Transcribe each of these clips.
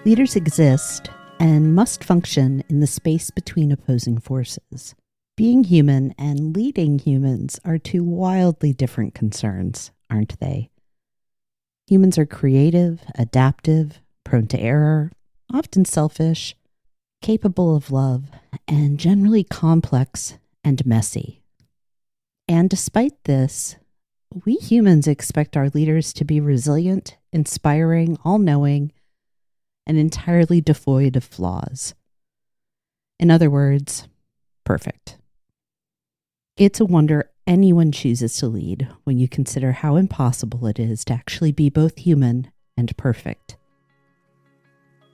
Leaders exist and must function in the space between opposing forces. Being human and leading humans are two wildly different concerns, aren't they? Humans are creative, adaptive, prone to error, often selfish, capable of love, and generally complex and messy. And despite this, we humans expect our leaders to be resilient, inspiring, all-knowing, and entirely devoid of flaws. In other words, perfect. It's a wonder anyone chooses to lead when you consider how impossible it is to actually be both human and perfect.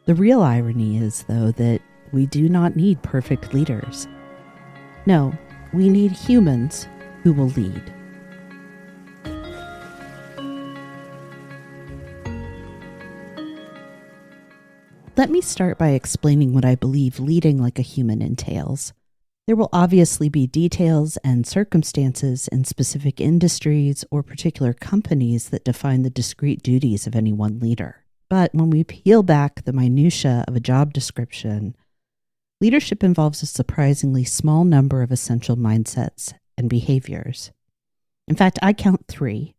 The real irony is, though, that we do not need perfect leaders. No, we need humans who will lead. Let me start by explaining what I believe leading like a human entails. There will obviously be details and circumstances in specific industries or particular companies that define the discrete duties of any one leader. But when we peel back the minutiae of a job description, leadership involves a surprisingly small number of essential mindsets and behaviors. In fact, I count 3: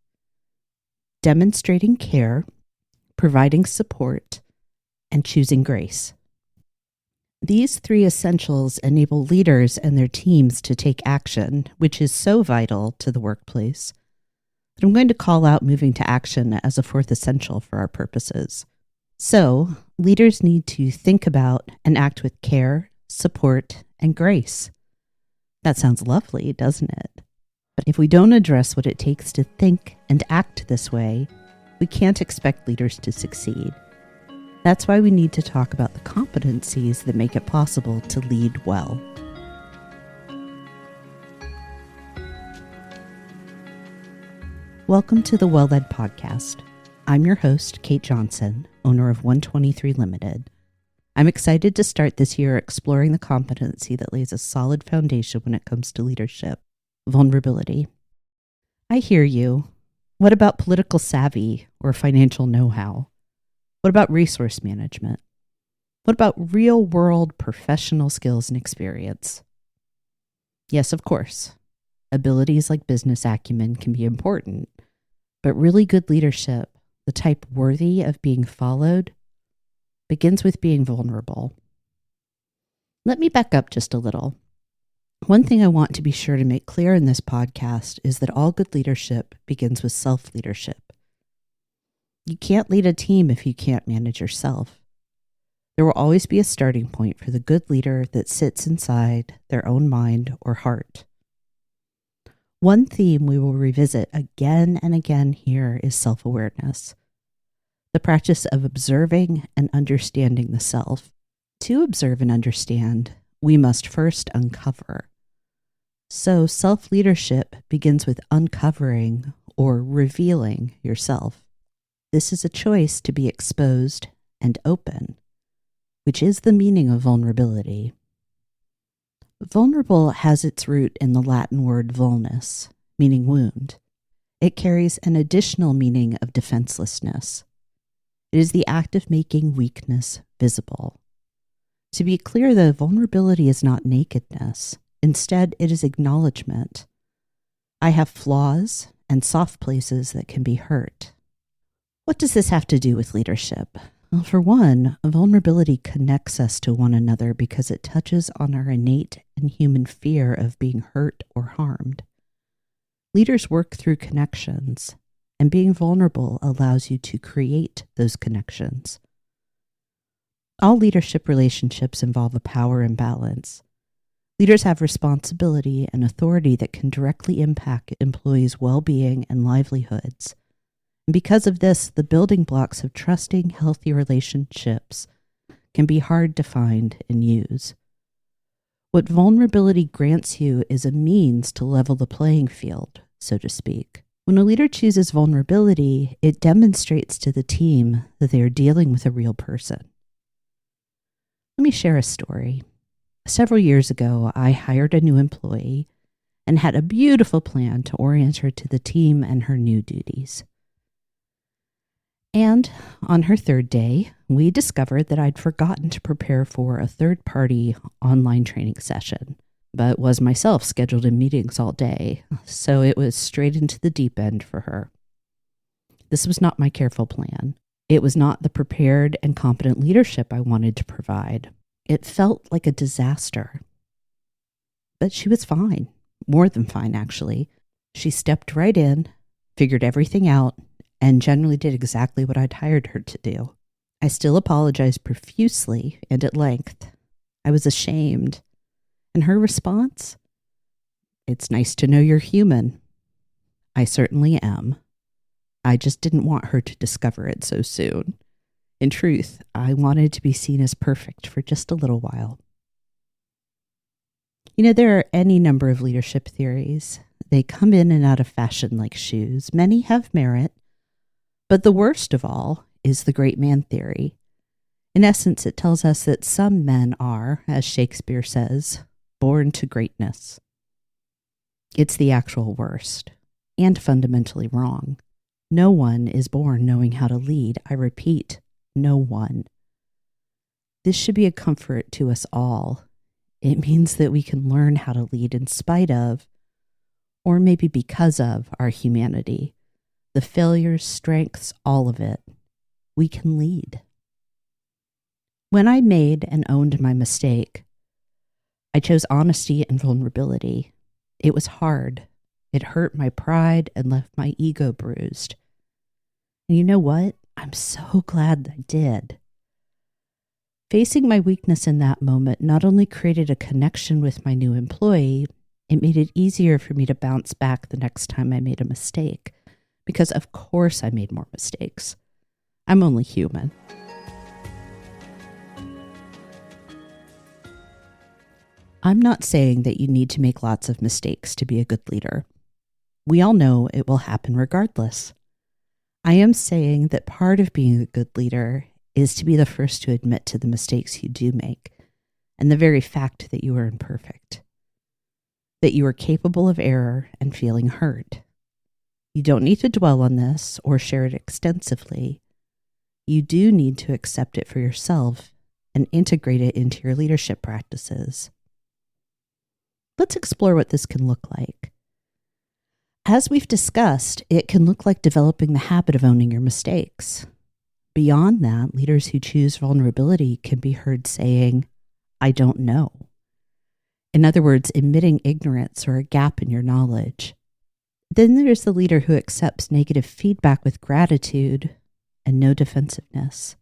demonstrating care, providing support, and choosing grace. These 3 essentials enable leaders and their teams to take action, which is so vital to the workplace that I'm going to call out moving to action as a 4th essential for our purposes. So, leaders need to think about and act with care, support, and grace. That sounds lovely, doesn't it? But if we don't address what it takes to think and act this way, we can't expect leaders to succeed. That's why we need to talk about the competencies that make it possible to lead well. Welcome to the Well-Led Podcast. I'm your host, Kate Johnson, owner of 123 Limited. I'm excited to start this year exploring the competency that lays a solid foundation when it comes to leadership: vulnerability. I hear you. What about political savvy or financial know-how? What about resource management? What about real-world professional skills and experience? Yes, of course. Abilities like business acumen can be important, but really good leadership, the type worthy of being followed, begins with being vulnerable. Let me back up just a little. One thing I want to be sure to make clear in this podcast is that all good leadership begins with self-leadership. You can't lead a team if you can't manage yourself. There will always be a starting point for the good leader that sits inside their own mind or heart. One theme we will revisit again and again here is self-awareness, the practice of observing and understanding the self. To observe and understand, we must first uncover. So self-leadership begins with uncovering or revealing yourself. This is a choice to be exposed and open, which is the meaning of vulnerability. Vulnerable has its root in the Latin word vulnus, meaning wound. It carries an additional meaning of defenselessness. It is the act of making weakness visible. To be clear, though, vulnerability is not nakedness. Instead, it is acknowledgement. I have flaws and soft places that can be hurt. What does this have to do with leadership? Well, for one, vulnerability connects us to one another because it touches on our innate and human fear of being hurt or harmed. Leaders work through connections, and being vulnerable allows you to create those connections. All leadership relationships involve a power imbalance. Leaders have responsibility and authority that can directly impact employees' well-being and livelihoods. And because of this, the building blocks of trusting, healthy relationships can be hard to find and use. What vulnerability grants you is a means to level the playing field, so to speak. When a leader chooses vulnerability, it demonstrates to the team that they are dealing with a real person. Let me share a story. Several years ago, I hired a new employee and had a beautiful plan to orient her to the team and her new duties. And on her third day, we discovered that I'd forgotten to prepare for a third-party online training session, but was myself scheduled in meetings all day, so it was straight into the deep end for her. This was not my careful plan. It was not the prepared and competent leadership I wanted to provide. It felt like a disaster. But she was fine. More than fine, actually. She stepped right in, figured everything out, and generally did exactly what I'd hired her to do. I still apologized profusely and at length. I was ashamed. And her response? It's nice to know you're human. I certainly am. I just didn't want her to discover it so soon. In truth, I wanted to be seen as perfect for just a little while. You know, there are any number of leadership theories. They come in and out of fashion like shoes. Many have merit, but the worst of all is the great man theory. In essence, it tells us that some men are, as Shakespeare says, born to greatness. It's the actual worst, and fundamentally wrong. No one is born knowing how to lead. I repeat, no one. This should be a comfort to us all. It means that we can learn how to lead in spite of, or maybe because of, our humanity. The failures, strengths, all of it. We can lead. When I made and owned my mistake, I chose honesty and vulnerability. It was hard. It hurt my pride and left my ego bruised. And you know what? I'm so glad I did. Facing my weakness in that moment not only created a connection with my new employee, it made it easier for me to bounce back the next time I made a mistake. Because of course I made more mistakes. I'm only human. I'm not saying that you need to make lots of mistakes to be a good leader. We all know it will happen regardless. I am saying that part of being a good leader is to be the first to admit to the mistakes you do make, and the very fact that you are imperfect, that you are capable of error and feeling hurt. You don't need to dwell on this or share it extensively. You do need to accept it for yourself and integrate it into your leadership practices. Let's explore what this can look like. As we've discussed, it can look like developing the habit of owning your mistakes. Beyond that, leaders who choose vulnerability can be heard saying, I don't know. In other words, admitting ignorance or a gap in your knowledge. Then there's the leader who accepts negative feedback with gratitude and no defensiveness.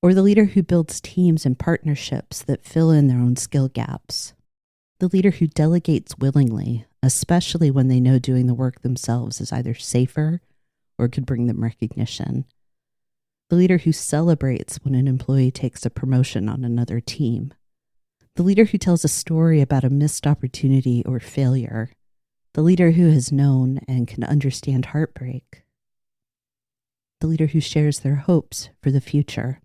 Or the leader who builds teams and partnerships that fill in their own skill gaps. The leader who delegates willingly, especially when they know doing the work themselves is either safer or could bring them recognition. The leader who celebrates when an employee takes a promotion on another team. The leader who tells a story about a missed opportunity or failure. The leader who has known and can understand heartbreak. The leader who shares their hopes for the future.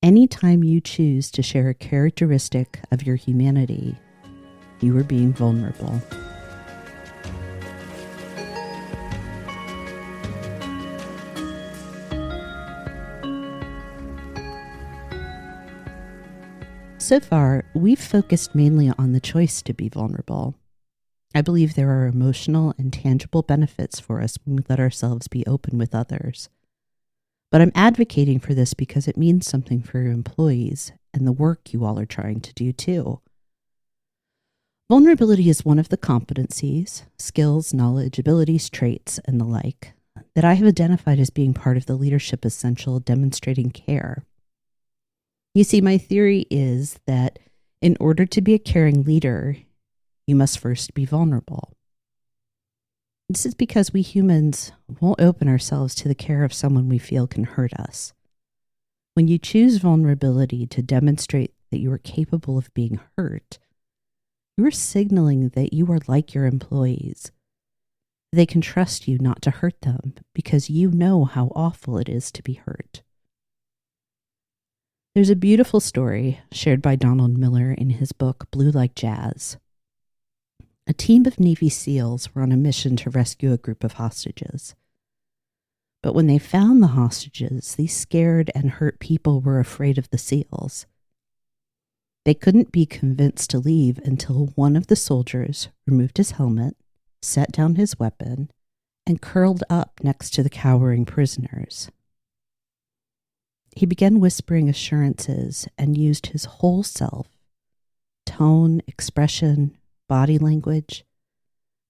Anytime you choose to share a characteristic of your humanity, you are being vulnerable. So far, we've focused mainly on the choice to be vulnerable. I believe there are emotional and tangible benefits for us when we let ourselves be open with others. But I'm advocating for this because it means something for your employees and the work you all are trying to do too. Vulnerability is one of the competencies, skills, knowledge, abilities, traits, and the like that I have identified as being part of the leadership essential demonstrating care. You see, my theory is that in order to be a caring leader, you must first be vulnerable. This is because we humans won't open ourselves to the care of someone we feel can hurt us. When you choose vulnerability to demonstrate that you are capable of being hurt, you are signaling that you are like your employees. They can trust you not to hurt them because you know how awful it is to be hurt. There's a beautiful story shared by Donald Miller in his book, Blue Like Jazz. A team of Navy SEALs were on a mission to rescue a group of hostages. But when they found the hostages, these scared and hurt people were afraid of the SEALs. They couldn't be convinced to leave until one of the soldiers removed his helmet, set down his weapon, and curled up next to the cowering prisoners. He began whispering assurances and used his whole self, tone, expression, body language,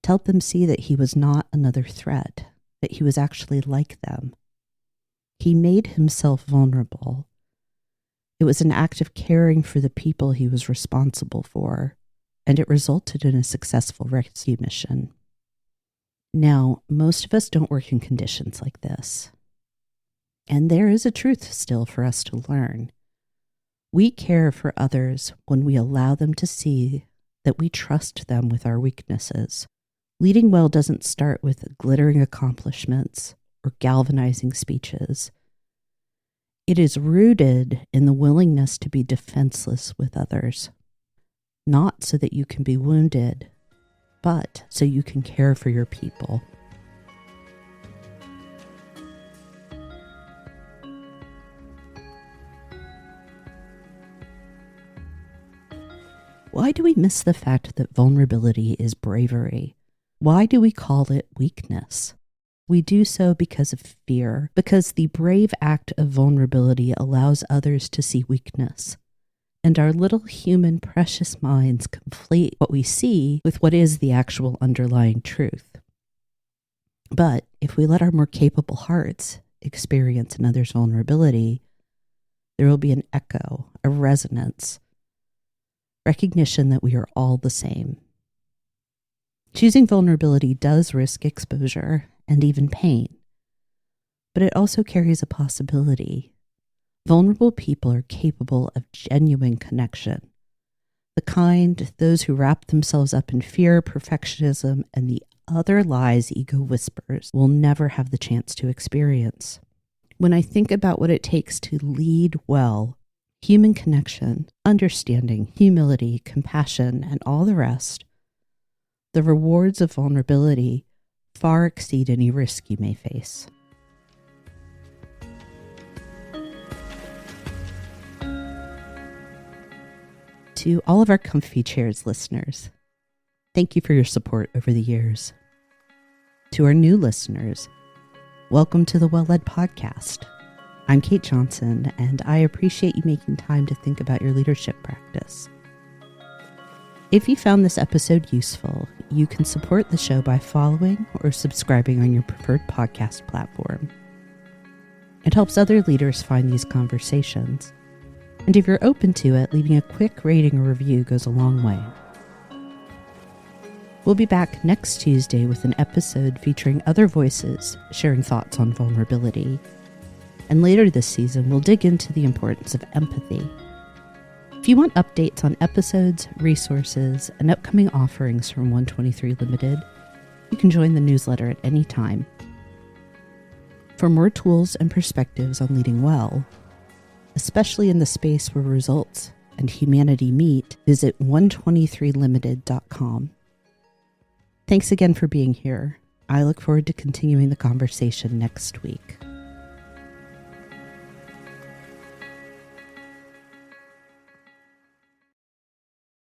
to help them see that he was not another threat, that he was actually like them. He made himself vulnerable. It was an act of caring for the people he was responsible for, and it resulted in a successful rescue mission. Now, most of us don't work in conditions like this. And there is a truth still for us to learn. We care for others when we allow them to see that we trust them with our weaknesses. Leading well doesn't start with glittering accomplishments or galvanizing speeches. It is rooted in the willingness to be defenseless with others, not so that you can be wounded, but so you can care for your people. Why do we miss the fact that vulnerability is bravery? Why do we call it weakness? We do so because of fear, because the brave act of vulnerability allows others to see weakness. And our little human precious minds conflate what we see with what is the actual underlying truth. But if we let our more capable hearts experience another's vulnerability, there will be an echo, a resonance, recognition that we are all the same. Choosing vulnerability does risk exposure and even pain, but it also carries a possibility. Vulnerable people are capable of genuine connection, the kind those who wrap themselves up in fear, perfectionism, and the other lies ego whispers will never have the chance to experience. When I think about what it takes to lead well, human connection, understanding, humility, compassion, and all the rest, the rewards of vulnerability far exceed any risk you may face. To all of our Comfy Chairs listeners, thank you for your support over the years. To our new listeners, welcome to the Well Led Podcast. I'm Kate Johnson, and I appreciate you making time to think about your leadership practice. If you found this episode useful, you can support the show by following or subscribing on your preferred podcast platform. It helps other leaders find these conversations. And if you're open to it, leaving a quick rating or review goes a long way. We'll be back next Tuesday with an episode featuring other voices sharing thoughts on vulnerability. And later this season, we'll dig into the importance of empathy. If you want updates on episodes, resources, and upcoming offerings from 123 Limited, you can join the newsletter at any time. For more tools and perspectives on leading well, especially in the space where results and humanity meet, visit 123limited.com. Thanks again for being here. I look forward to continuing the conversation next week.